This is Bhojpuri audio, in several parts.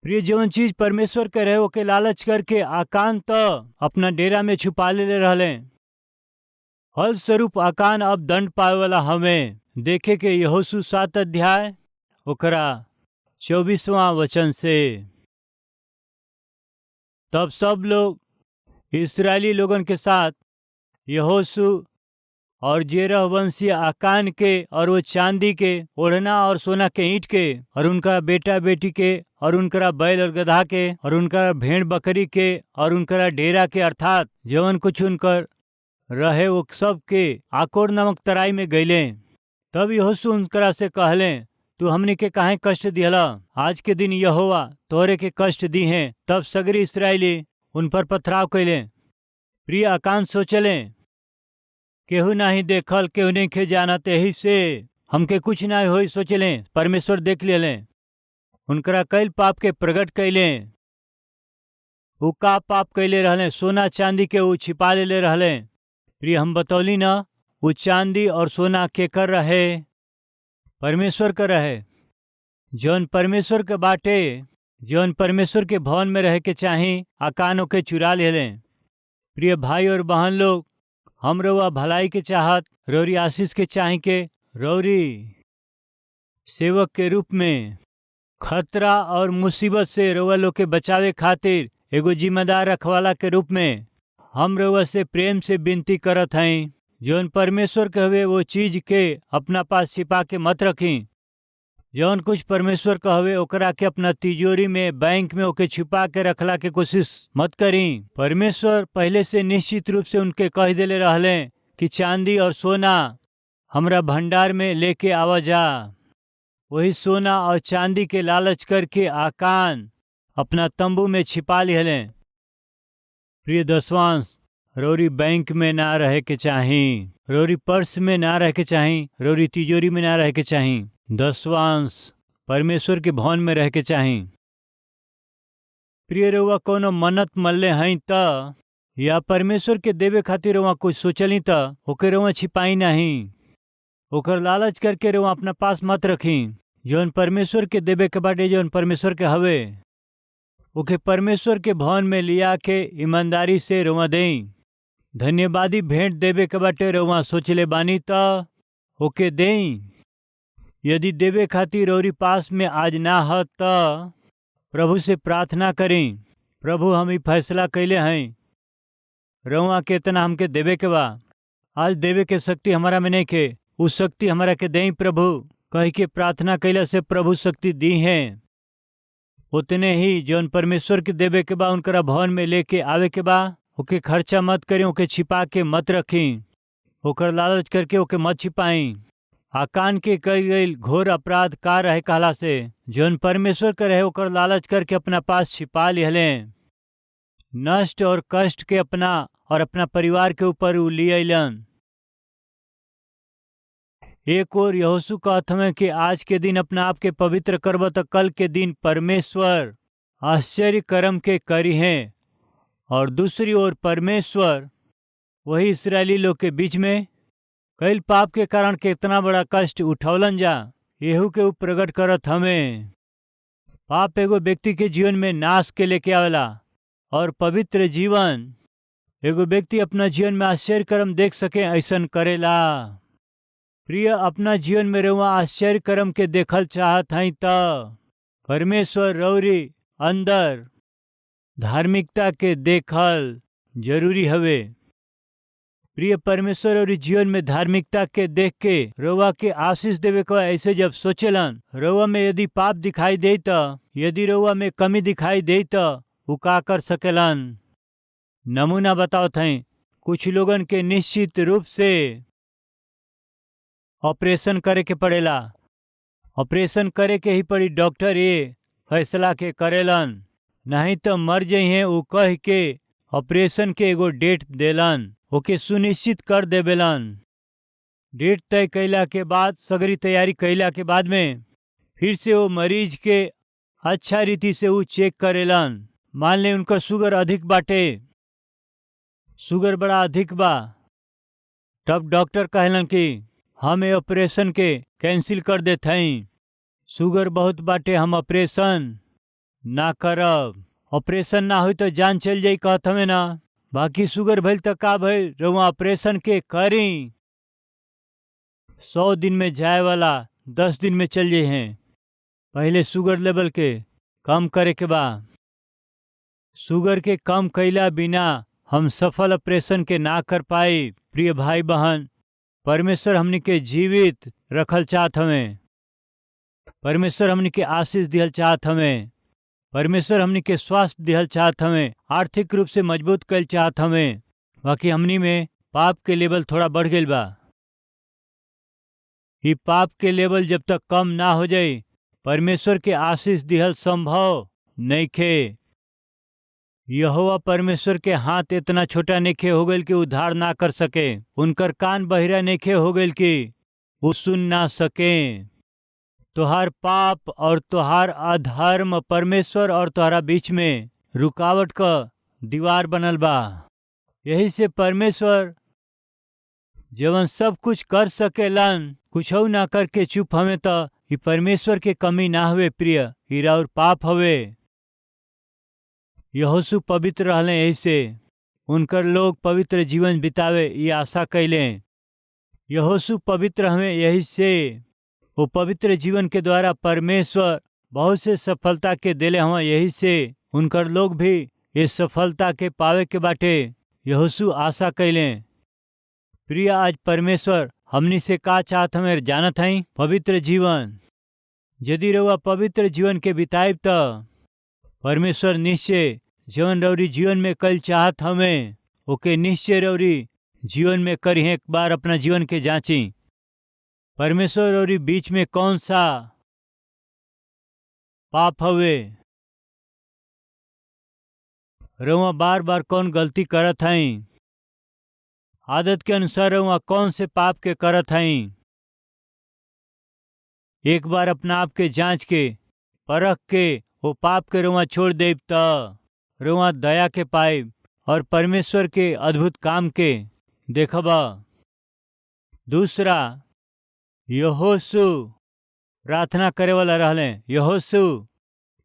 प्रिय, जवन चीज परमेश्वर के रहे ओके लालच करके आकान तो अपना डेरा में छुपा ले रहले। फलस्वरूप आकान अब दंड पाए वाला हमें देखे के यहोशू 7 अध्याय ओकरा 24वां वचन से। तब सब लोग इस्राएली लोगन के साथ यहोशू और जेरह वंशीय आकान के और वो चांदी के ओढ़ना और सोना के ईंट के और उनका बेटा बेटी के और उनका बैल और गधा के और उनका भेड़ बकरी के और उनका डेरा के अर्थात जवन कुछ उनकर रहे वो सब के आकोर नामक तराई में गईले। तब यहोशू उनकरा से कहले, तू हमने के काहे कष्ट दिहला? आज के दिन यहोवा तोहरे के कष्ट दी हैं। तब सगरी इस्राएली उन पर पथराव कैले। प्रिय, आकान सोचले केहू नहीं देखल, केहू नहीं खे जानत, यही से हमके कुछ नहीं होई। सोचले परमेश्वर देख लेले, उनकरा कैल पाप के प्रकट कैले। उ का पाप कैले रहले? सोना चांदी के उ छिपा ले रहले। प्रिय, हम बतौली ना, वो चांदी और सोना के कर रहे? परमेश्वर का रहे। जौन परमेश्वर के बाटे, जौन परमेश्वर के भवन में रहे के चाही, आकानों के चुरा ले। प्रिय भाई और बहन लोग, हम रउआ भलाई के चाहत, रौरी आशीष के चाही के रौरी सेवक के रूप में खतरा और मुसीबत से रउआ लोग के बचावे खातिर एगो जिम्मेदार रखवाला के रूप में हम रउआ से प्रेम से विनती करत हई, जौन परमेश्वर के हवे वो चीज के अपना पास छिपा के मत रखी। जौन कुछ परमेश्वर का हवे ओकरा के अपना तिजोरी में, बैंक में ओके छुपा के रखला के कोशिश मत करी। परमेश्वर पहले से निश्चित रूप से उनके कह देले रहले कि चांदी और सोना हमरा भंडार में लेके आवा जा। वही सोना और चांदी के लालच करके आकान अपना तंबू में छिपा लिहले। प्रिय दसवांश, रौरी बैंक में ना रहे के चाही, रौरी पर्स में ना रहे के चाही, रौरी तिजोरी में ना रहे के चाही। दसवांश, परमेश्वर के भवन में रह के चाही। प्रिय, रउआ कोनो मन्नत मल्ले हई त या परमेश्वर के देवे खातिर रउआ कुछ सोचली त ओके रउआ छिपाई नहीं। ओकर लालच करके रउआ अपना पास मत रखी। जौन परमेश्वर के देवे के बाटे, जौन परमेश्वर के हवे, ओके परमेश्वर के भवन में लिया के ईमानदारी से रउआ देई। धन्यवादी भेंट देवे के बाटे, रउआ सोचले बानी त ओके देई। यदि देवे खातिर रौरी पास में आज ना ह त प्रभु से प्रार्थना करें, प्रभु हम ही फैसला कैले हैं, रउआ के इतना हमके देवे के बा। आज देवे के शक्ति हमारा में नहीं के, उस शक्ति हमारा के दें प्रभु कह के प्रार्थना कैला से प्रभु शक्ति दी है। उतने ही जौन परमेश्वर के देवे के बा उनकरा भवन में लेके आवे के बा। ओके खर्चा मत करें, ओके छिपा के मत रखें, ओकर लालच करके ओके मत छिपाई। आकान के कई गई घोर अपराध का रहे कहला से जौन परमेश्वर के रहे ओकर लालच करके अपना पास छिपा लिहले। नष्ट और कष्ट के अपना और अपना परिवार के ऊपर उ लियलन। एक और यहोशू कहत हमें कि आज के दिन अपना आप के पवित्र करब त कल के दिन परमेश्वर आश्चर्य कर्म के करी हैं। और दूसरी ओर परमेश्वर वही इस्राएली लोग के बीच में कईल पाप के कारण कितना बड़ा कष्ट उठौलन जा, येहू के प्रकट करत हमें। पाप एगो व्यक्ति के जीवन में नाश के लेके आवेला और पवित्र जीवन एगो व्यक्ति अपना जीवन में आश्चर्य कर्म देख सके ऐसन करेला। प्रिय, अपना जीवन में रउआ आश्चर्य कर्म के देखल चाहत हई त परमेश्वर रौरी अंदर धार्मिकता के देखल जरूरी हवे। प्रिय, परमेश्वर और जीवन में धार्मिकता के देख के रउआ के आशीष देवे का ऐसे जब सोचेलन, रउआ में यदि पाप दिखाई दे त, यदि रउआ में कमी दिखाई दे त उ का कर सकेलन? नमूना बताओ थे। कुछ लोगन के निश्चित रूप से ऑपरेशन करे के पड़ेला, ऑपरेशन करे के ही पड़ी। डॉक्टर ये फैसला के करेलन, नहीं तो मर जइहे उ कह के ऑपरेशन के एगो डेट देलन, ओके सुनिश्चित कर देवेलन। डेट तय कैला के बाद, सगरी तैयारी कैला के बाद में फिर से वो मरीज के अच्छा रीति से वो चेक करेलन। मान ले उनका शुगर अधिक बाटे, शुगर बड़ा अधिक बा, तब डॉक्टर कहलन कि हम ये ऑपरेशन के कैंसिल कर देते हैं। शुगर बहुत बाटे, हम ऑपरेशन ना करब। ऑपरेशन ना हुई तो जान चल जाई कहत हमें ना। बाकी शुगर भइल तो का भइल, रउआ ऑपरेशन के करी। 100 दिन में जाए वाला 10 दिन में चल जाए हैं। पहले शुगर लेवल के कम करे के बा। शुगर के कम कैला बिना हम सफल ऑपरेशन के ना कर पाई। प्रिय भाई बहन, परमेश्वर हमनी के जीवित रखल चाहत हमें। परमेश्वर हमनी के आशीष दिहल चाहत हमें। परमेश्वर हमनी के स्वास्थ्य दिहल चाहत हमें, आर्थिक रूप से मजबूत कल चाहत हमें। बाकी हमनी में पाप के लेवल थोड़ा बढ़ गईल बा। ये पाप के लेवल जब तक कम ना हो जाए, परमेश्वर के आशीष दिहल संभव नइखे। यहोवा परमेश्वर के हाथ इतना छोटा नइखे हो गईल कि उद्धार ना कर सके। उनकर कान बहिरा नइखे हो गईल कि वो सुन ना सके। तोहार पाप और तोहार अधर्म परमेश्वर और तोहरा बीच में रुकावट का दीवार बनल बा। यही से परमेश्वर जवन सब कुछ कर सकेलन, कुछ ना करके चुप हमें तो ये परमेश्वर के कमी ना हुए। प्रिय, हीरा और पाप हवे। यहोशू पवित्र रहले, यही से उनकर लोग पवित्र जीवन बितावे ये आशा कैले। यहोशू पवित्र हमें, यही से वो पवित्र जीवन के द्वारा परमेश्वर बहुत से सफलता के देले हवा। यही से उनकर लोग भी ये सफलता के पावे के बाटे यहोशू आशा कैले। प्रिय, आज परमेश्वर हमनी से का चाहत हमें जानत हई? पवित्र जीवन। यदि रउआ पवित्र जीवन के बिताइब त परमेश्वर निश्चय जवन रउरी जीवन में कल चाहत हमें ओके निश्चय रउरी जीवन में करी। एक बार अपना जीवन के जांची। परमेश्वर रउरी बीच में कौन सा पाप हवे? रउआ बार बार कौन गलती करत हई? आदत के अनुसार रउआ कौन से पाप के करत हई? एक बार अपना आप के जांच के परख के वो पाप के रउआ छोड़ देब त रउआ दया के पाइब और परमेश्वर के अद्भुत काम के देखबा। दूसरा, यहोशू प्रार्थना करे वाला रहले। यहोशू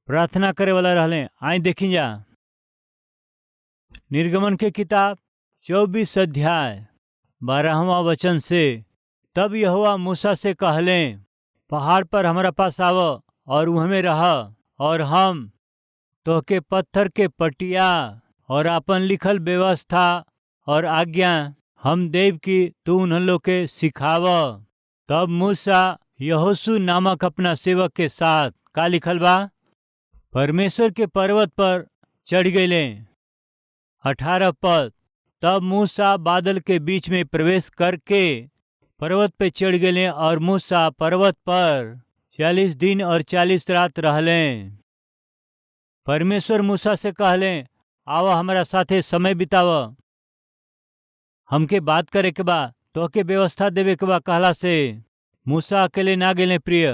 प्रार्थना करे वाला रहले। आई देखी जा निर्गमन के किताब 24 अध्याय 12वां वचन से। तब यहोवा मूसा से कहले, पहाड़ पर हमारा पास आव और वहाँ में रह, और हम तोहके पत्थर के पटिया और अपन लिखल व्यवस्था और आज्ञा हम देव की तू उन्हें लोग के सिखाव। तब मूसा यहोशू नामक अपना सेवक के साथ का लिखल बा, परमेश्वर के पर्वत पर चढ़ गए। 18 पद। तब मूसा बादल के बीच में प्रवेश करके पर्वत पे चढ़ गए और मूसा पर्वत पर 40 दिन और 40 रात रहले। परमेश्वर मूसा से कहले, आओ हमारा साथे समय बिताव, हमके बात करे के बा, तोहके व्यवस्था देवे के बा कहला से मूसा अकेले ना गेले। प्रिय,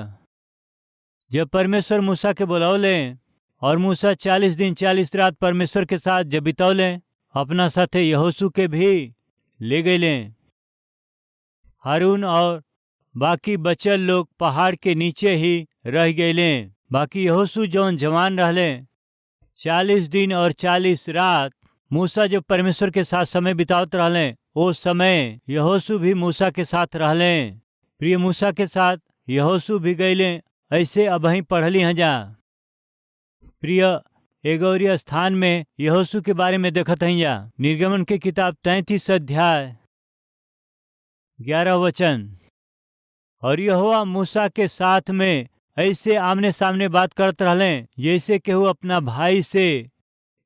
जब परमेश्वर मूसा के बुलौले और मूसा 40 दिन 40 रात परमेश्वर के साथ जब बितौले, अपना साथे यहोशू के भी ले गए। हारून और बाकी बचल लोग पहाड़ के नीचे ही रह गए। बाकी यहोशू जौन जवान रहले 40 दिन और 40 रात मूसा जब परमेश्वर के साथ समय बितावत रहले, वो समय यहोशू भी मूसा के साथ रहले। प्रिय, मूसा के साथ यहोशू भी गईले। ऐसे अबही पढ़ली हैं जा। प्रिय, एगोरिया स्थान में यहोशू के बारे में देखत हैं जा। निर्गमन के किताब 33 अध्याय 11 वचन। और यहोवा मूसा के साथ में ऐसे आमने सामने बात करत रहले जैसे केहू अपना भाई से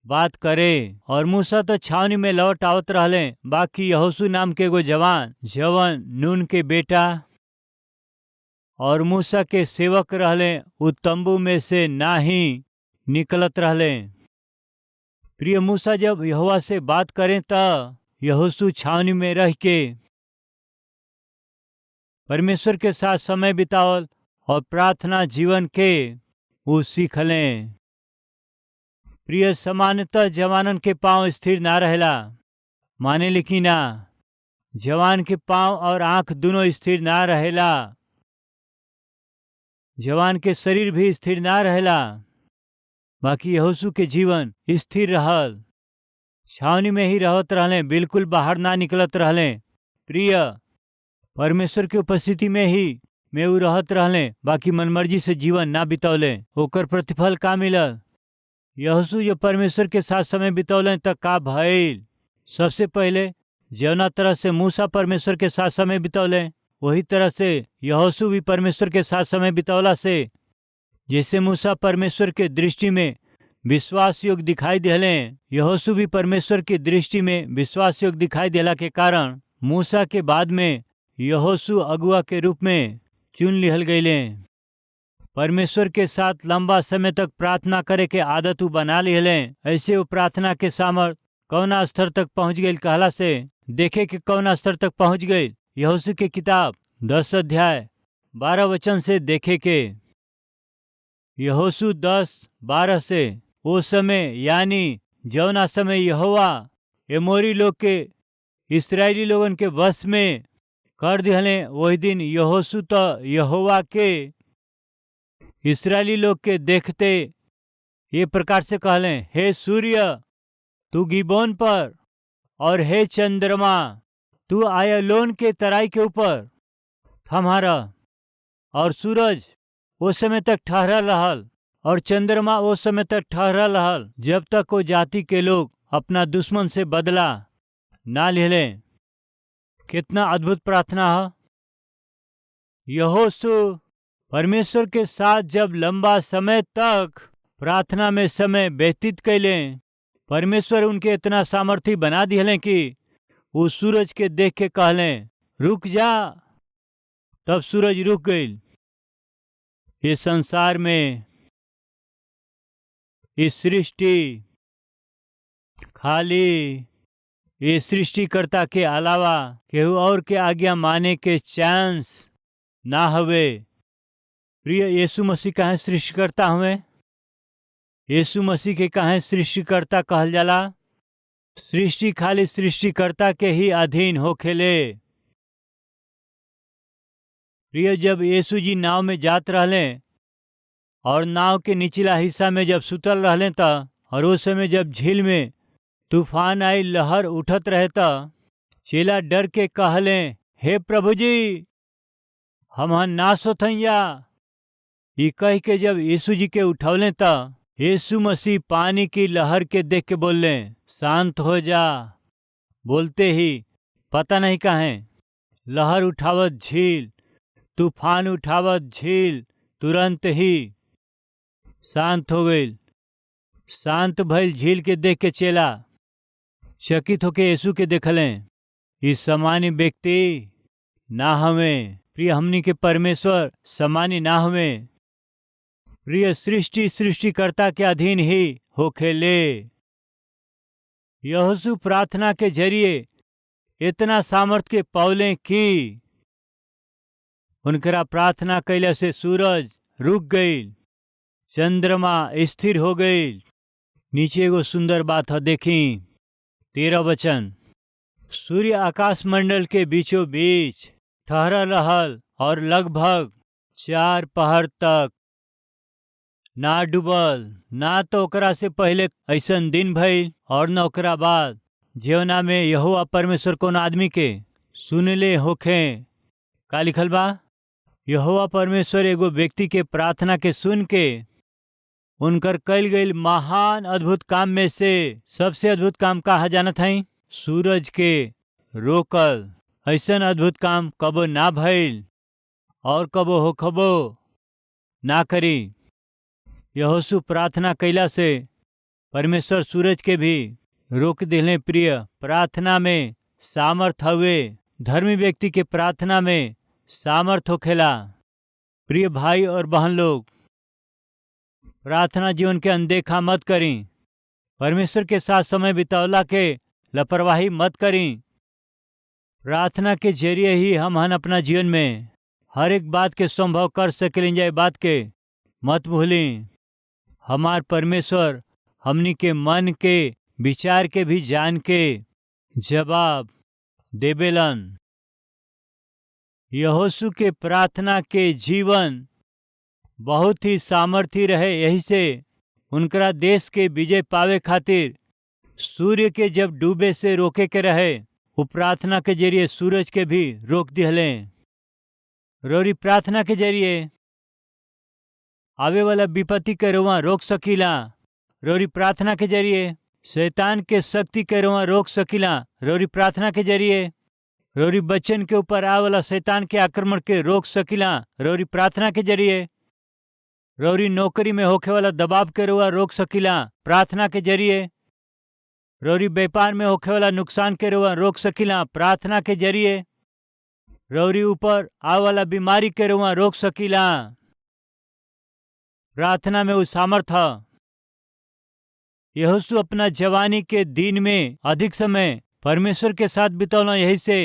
बात करे। और मूसा तो छावनी में लौट आवत रहले। बाकी यहोशू नाम के एगो जवान जवन नून के बेटा और मूसा के सेवक रहले, उ तंबू में से ना ही निकलत रहले। प्रिय, मूसा जब यहोवा से बात करें त यहोशू छावनी में रह के परमेश्वर के साथ समय बितावल और प्रार्थना जीवन के वो सीख लें। प्रिय, सामान्यतः जवानन के पांव स्थिर ना रहेला, माने लेकिन ना, जवान के पांव और आंख दोनों स्थिर ना रहेला। जवान के शरीर भी स्थिर ना रहेला। बाकी यहोशू के जीवन स्थिर रहल, छावनी में ही रहत रहले, बिल्कुल बाहर ना निकलत रहले। प्रिय, परमेश्वर के उपस्थिति में ही में ऊ रहत रहले, बाकी मनमर्जी से जीवन ना बितौले। ओकर प्रतिफल का मिलल? यहोशू जब परमेश्वर के साथ समय बितौले तब का भइल? सबसे पहले जौना तरह से मूसा परमेश्वर के साथ समय बितौले, वही तरह से यहोशू भी परमेश्वर के साथ समय बितौला से जैसे मूसा परमेश्वर के दृष्टि में विश्वास योग्य दिखाई देले, यहोशू भी परमेश्वर की दृष्टि में विश्वास योग्य दिखाई देला के कारण मूसा के बाद में यहोशू अगुआ के रूप में चुन लिहल गईले। परमेश्वर के साथ लंबा समय तक प्रार्थना करे के आदत ऊ बना लिहले। ऐसे वो प्रार्थना के सामर्थ कौना स्तर तक पहुंच गई कहला से देखे कि कौना स्तर तक पहुंच गई। यहोशू के किताब 10 अध्याय 12 वचन से देखे के। यहोशू 10:12 से वो समय यानी जौना समय यहोवा एमोरी लोग के इस्राएली लोगन के वश में कर दिहले, वही दिन यहोशू तो यहोवा के इस्राएली लोग के देखते ये प्रकार से कहले, हे सूर्य तू गिबोन पर, और हे चंद्रमा तू आयलोन के तराई के ऊपर थमारा। और सूरज उस समय तक ठहरा रहल और चंद्रमा उस समय तक ठहरा रहल जब तक वो जाति के लोग अपना दुश्मन से बदला ना ले। कितना अद्भुत प्रार्थना है। यहोशू परमेश्वर के साथ जब लंबा समय तक प्रार्थना में समय व्यतीत कैले, परमेश्वर उनके इतना सामर्थी बना दिले कि वो सूरज के देख के कहले रुक जा, तब सूरज रुक गई। इस संसार में, इस सृष्टि खाली इस सृष्टिकर्ता के अलावा केहू और के आज्ञा माने के चांस ना हवे। प्रिय, यीशु मसीह काहे सृष्टिकर्ता हुए? यीशु मसीह के काहे सृष्टिकर्ता कहल जाला? सृष्टि खाली सृष्टिकर्ता के ही अधीन होखेले। प्रिय, जब यीशु जी नाव में जात रहले और नाव के निचला हिस्सा में जब सुतल रहले त, और उस समय जब झील में तूफान आई, लहर उठत रहे त, चेला डर के कहले, हे प्रभु जी हम नाश होथैया। ई कह के जब यीशु जी के उठौले त यीशु मसीह पानी की लहर के देख के बोलले शांत हो जा। बोलते ही पता नहीं काहे लहर उठावत झील, तूफान उठावत झील तुरंत ही शांत हो गई। शांत भइल झील के देख के चेला चकित होके यीशु के देखले। इस सामान्य व्यक्ति ना हमें प्रिय, हमनी के परमेश्वर सामान्य ना हमें प्रिय। सृष्टि सृष्टिकर्ता के अधीन ही होखेले। यहोशू प्रार्थना के जरिए इतना सामर्थ के पौले की उनकरा प्रार्थना कैले से सूरज रुक गई, चंद्रमा स्थिर हो गई। नीचे एगो सुंदर बात है, देखी 13 वचन। सूर्य आकाश मंडल के बीचों बीच ठहरा रहल और लगभग 4 पहर तक ना डूबल। ना तो ओकरा से पहले ऐसन दिन भइल और न ओकरा बाद जेवना में यहोवा परमेश्वर कौन आदमी के सुनले होखे। का लिखल बा? यहोवा परमेश्वर एगो व्यक्ति के प्रार्थना के सुन के उनकर कल गई महान अद्भुत काम में से सबसे अद्भुत काम कहा जानत हई? सूरज के रोकल। ऐसन अद्भुत काम कबो ना भइल और कबो होखबो ना करी। यहोशू प्रार्थना कैला से परमेश्वर सूरज के भी रोक दिले। प्रिय, प्रार्थना में सामर्थ हवे। धर्मी व्यक्ति के प्रार्थना में सामर्थ होखेला। प्रिय भाई और बहन लोग, प्रार्थना जीवन के अनदेखा मत करी। परमेश्वर के साथ समय बितावला के लापरवाही मत करी। प्रार्थना के जरिए ही हम अपना जीवन में हर एक बात के संभव कर सकें। जाए बात के मत भूली। हमार परमेश्वर हमनी के मन के विचार के भी जान के जवाब देवेलन। यहोशू के प्रार्थना के जीवन बहुत ही सामर्थी रहे, यही से उनकरा देश के विजय पावे खातिर सूर्य के जब डूबे से रोके के रहे, वो प्रार्थना के जरिए सूरज के भी रोक दिहले। रोरी प्रार्थना के जरिए आवे वाला विपत्ति के रोवा रोक सकीला। रोरी प्रार्थना के जरिए शैतान के शक्ति के रोवा रोक सकीला। रोरी प्रार्थना के जरिए रोरी बच्चन के ऊपर आवे वाला शैतान के आक्रमण के रोक सकीला। रोरी प्रार्थना के जरिए रोरी नौकरी में होखे वाला दबाव के रोवा रोक सकीला। प्रार्थना के जरिए रोरी व्यापार में होखे वाला नुकसान के रोवा रोक सकीला। प्रार्थना के जरिए रोरी ऊपर आवे वाला बीमारी के रोवा रोक सकीला। प्रार्थना में वो सामर्थ है। यहोशू अपना जवानी के दिन में अधिक समय परमेश्वर के साथ बितौला। यही से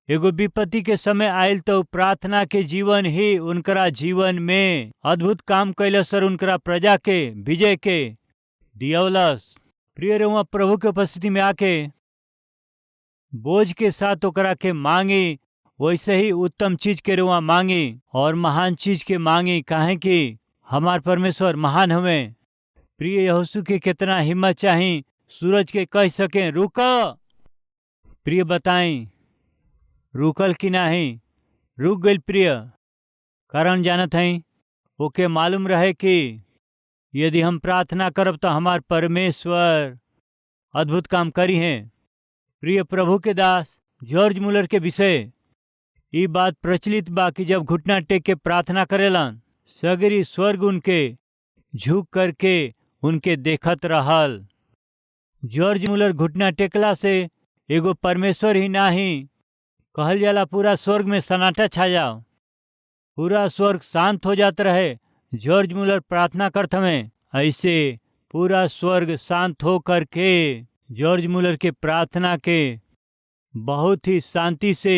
एगो विपत्ति के समय आयल तो प्रार्थना के जीवन ही उनकरा जीवन में अद्भुत काम कैलस और उनकरा प्रजा के विजय के दियौलस। प्रिय रहुआ, प्रभु के उपस्थिति में आके बोझ के साथ ओकरा के मांगी, वैसे ही उत्तम चीज के रुआ मांगी और महान चीज के मांगी, काहे कि हमार परमेश्वर महान हवे। प्रिय यहोशू के कितना हिम्मत चाही सूरज के कह सके रुक। प्रिय बताई रुकल कि नहीं? रुक गई प्रिय। कारण जानत हई, ओके मालूम रहे कि यदि हम प्रार्थना करब तो हमार परमेश्वर अद्भुत काम करी हैं। प्रिय प्रभु के दास जॉर्ज मुलर के विषय ये बात प्रचलित बा कि जब घुटना टेक के प्रार्थना करेलन, सगरी स्वर्ग उनके झुक करके उनके देखत रहल। जॉर्ज मुलर घुटना टेकला से एगो परमेश्वर ही नाही कहल जाला, पूरा स्वर्ग में सन्नाटा छा जाओ, पूरा स्वर्ग शांत हो जात रहे। जॉर्ज मुलर प्रार्थना करत हमें, ऐसे पूरा स्वर्ग शांत हो करके जॉर्ज मुलर के प्रार्थना के बहुत ही शांति से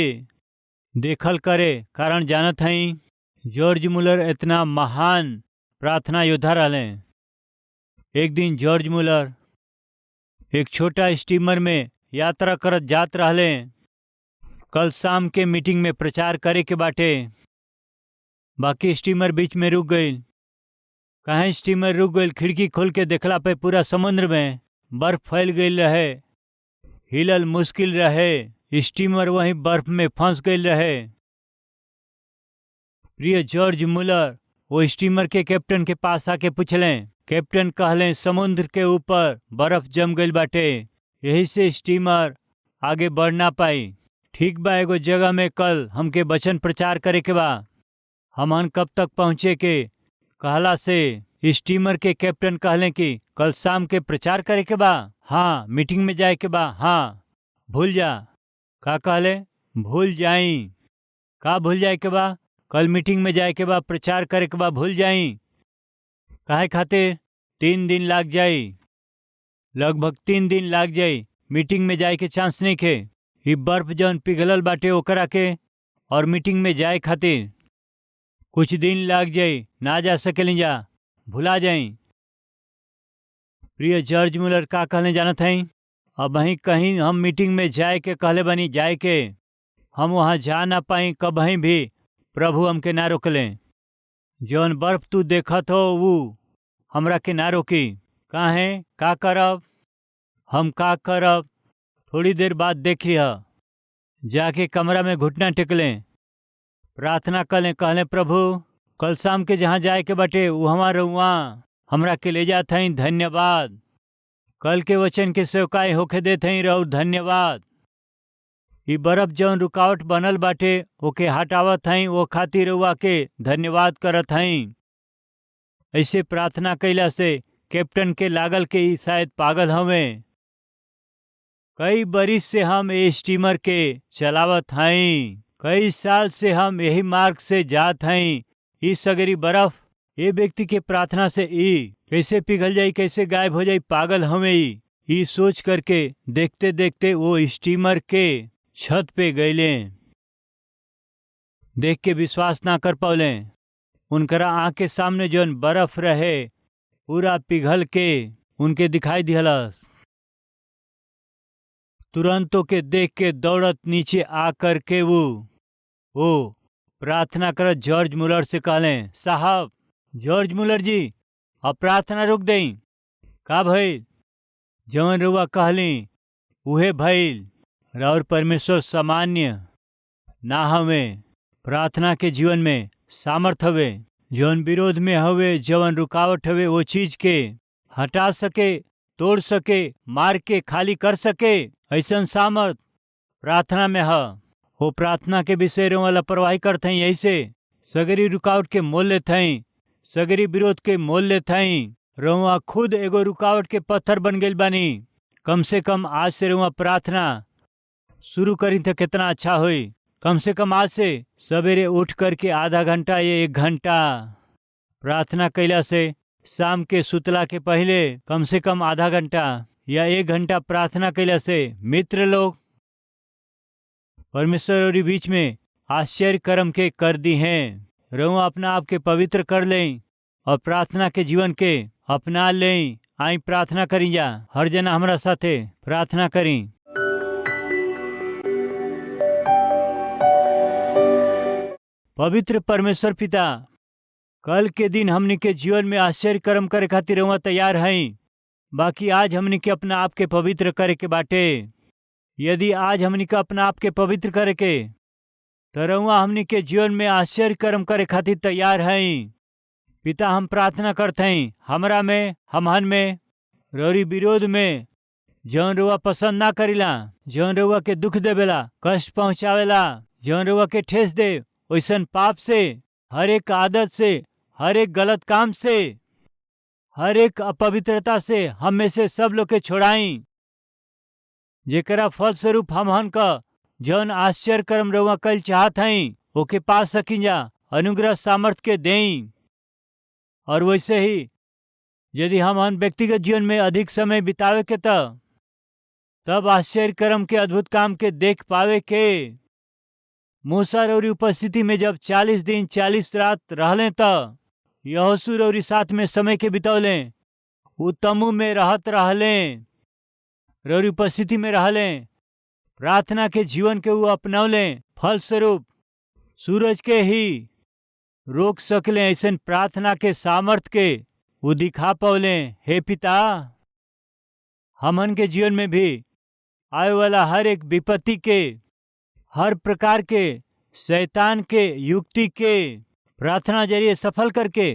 देखल करे। कारण जानत हई जॉर्ज मुलर इतना महान प्रार्थना योद्धा रहले। एक दिन जॉर्ज मुलर एक छोटा स्टीमर में यात्रा करत जात रहले। कल शाम के मीटिंग में प्रचार करे के बाटे, बाकी स्टीमर बीच में रुक गई। काहे स्टीमर रुक गई? खिड़की खोल के देखला पे पूरा समुद्र में बर्फ फैल गई रहे, हिलल मुश्किल रहे। स्टीमर वहीं बर्फ में फंस गई रहे। प्रिय जॉर्ज मुलर वो स्टीमर के कैप्टन के पास आके पूछलें। कैप्टन कहले समुद्र के ऊपर बर्फ जम गई बाटे, यही से स्टीमर आगे बढ़ ना पाई। ठीक बा, एगो जगह में कल हमके वचन प्रचार करे के बा, हमन कब तक पहुँचे के कहला से स्टीमर के कैप्टन कहले कि कल शाम के प्रचार करे के बा। हाँ, मीटिंग में जाए के बा। हाँ, भूल जा। का कहले? भूल जाई। का भूल जाए के बा? कल मीटिंग में जाए के बा, प्रचार करे के बा, भूल जाई। काहे खातिर? 3 दिन लाग जाई, लगभग 3 दिन लाग जाई। मीटिंग में जाए के चांस नहीं खे। ये बर्फ जौन पिघलल बाटे ओकरा के और मीटिंग में जाए खातिर कुछ दिन लाग जाई, ना जा सकेली जा, भुला जाई। प्रिय जॉर्ज मुलर का कहले जानत हई? अब वहीं कहीं हम मीटिंग में जाए के कहले बनी, जाए के हम वहाँ जा ना पाई कबहीं भी, प्रभु हमके ना रोकलें। जौन बर्फ तू देखत हो वो हमरा के ना रोकी। काहे? का करब? हम का करब? थोड़ी देर बाद देख लिया। जाके कमरा में घुटना टेकलें, प्रार्थना करें, कहलें प्रभु कल शाम के जहाँ जाए के बटे वो हमारे वहाँ हमरा के ले जात हई, धन्यवाद। कल के वचन के सेवकाई होके देत हई, रहू धन्यवाद। ई बर्फ जौन रुकावट बनल बाटे ओके हटावत हई, वो खातिर रउआ के धन्यवाद करत हई। ऐसे प्रार्थना कैला से कैप्टन के लागल के ई शायद पागल हवे। कई बरिस से हम ये स्टीमर के चलावत हई, कई साल से हम यही मार्ग से जात हई। ई सगरी बर्फ ये व्यक्ति के प्रार्थना से ई कैसे पिघल जाई, कैसे गायब हो जाई, पागल हमें ई सोच करके देखते देखते वो स्टीमर के छत पे गईले। देख के विश्वास ना कर पावले। उनकरा आँख के सामने जौन बर्फ रहे पूरा पिघल के उनके दिखाई दिहलस। तुरंतों के देख के दौड़त नीचे आ कर के वो प्रार्थना करत जॉर्ज मुलर से कहलें, साहब जॉर्ज मुलर जी, अब प्रार्थना रोक दें। का भइल? जवन रुआ कहली उहे भइल। और परमेश्वर सामान्य ना हवे। प्रार्थना के जीवन में सामर्थ हवे। जवन विरोध में हवे, जवन रुकावट हवे, वो चीज के हटा सके, तोड़ सके, मार के खाली कर सके, ऐसन सामर्थ प्रार्थना में है। वो प्रार्थना के विषय रुआ लापरवाही करते हैं। यही से सगरी रुकावट के मोल लेते हैं, सगरी विरोध के मोल लेते हैं। रुआ खुद एगो रुकावट के पत्थर बन गई बानी। कम से कम आज से रुआ प्रार्थना शुरू करी तो कितना अच्छा हुई। कम से कम आज से सवेरे उठ करके आधा घंटा या 1 घंटा प्रार्थना कैला से, शाम के सुतला के पहले कम से कम आधा घंटा या 1 घंटा प्रार्थना कैला से मित्र लोग परमेश्वर और बीच में आश्चर्य कर्म के कर दी हैं। रुआ अपना आप के पवित्र कर लें और प्रार्थना के जीवन के अपना लें। आई प्रार्थना करी जा। हर जना हमरा साथे प्रार्थना करी। पवित्र परमेश्वर पिता, कल के दिन हमनी के जीवन में आश्चर्य कर्म करे खातिर रुआ तैयार हैं। बाकी आज हमनी के अपना आप के पवित्र करे के बाटे। यदि आज हमनी के अपना आप के पवित्र करे के, तो रुआ हमनी के जीवन में आश्चर्य कर्म करे खातिर तैयार हैं। पिता, हम प्रार्थना करते हैं हमरा में, हमहन में, रोरी विरोध में जौन रुआ पसंद ना करीला, जौन रुआ के दुख देवेला, कष्ट पहुँचावेला, जौन रुआ के ठेस दे, वैसन पाप से, हर एक आदत से, हर एक गलत काम से, हर एक अपवित्रता से हम में से सब लोग के छोड़ाई। जेकरा फल स्वरूप हमहन का जौन आश्चर्य कर्म रुआ कल चाहत हैं ओके पा सकिंजा, अनुग्रह सामर्थ के दें। और वैसे ही यदि हम व्यक्तिगत जीवन में अधिक समय बितावे के तब आश्चर्य कर्म के अद्भुत काम के देख पावे के। मूसा रौरी उपस्थिति में जब 40 दिन 40 रात रहले त यहोशू रौरी साथ में समय के बितौले, उ तम्बू में रहत रहले, रौरी उपस्थिति में रहले, प्रार्थना के जीवन के वो अपनौले। फलस्वरूप सूरज के ही रोक सकले ऐसन प्रार्थना के सामर्थ के वो दिखा पौले। हे पिता, हमन के जीवन में भी आए वाला हर एक विपत्ति के, हर प्रकार के शैतान के युक्ति के प्रार्थना जरिए सफल करके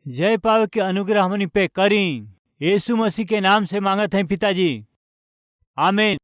जय पावे के अनुग्रह हमनी पे करी। यीशु मसीह के नाम से मांगत हैं पिताजी, आमीन।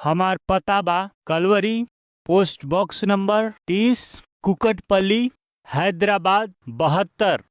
हमार पता बा Calvary, post box number 30, Kukatpally, Hyderabad 72।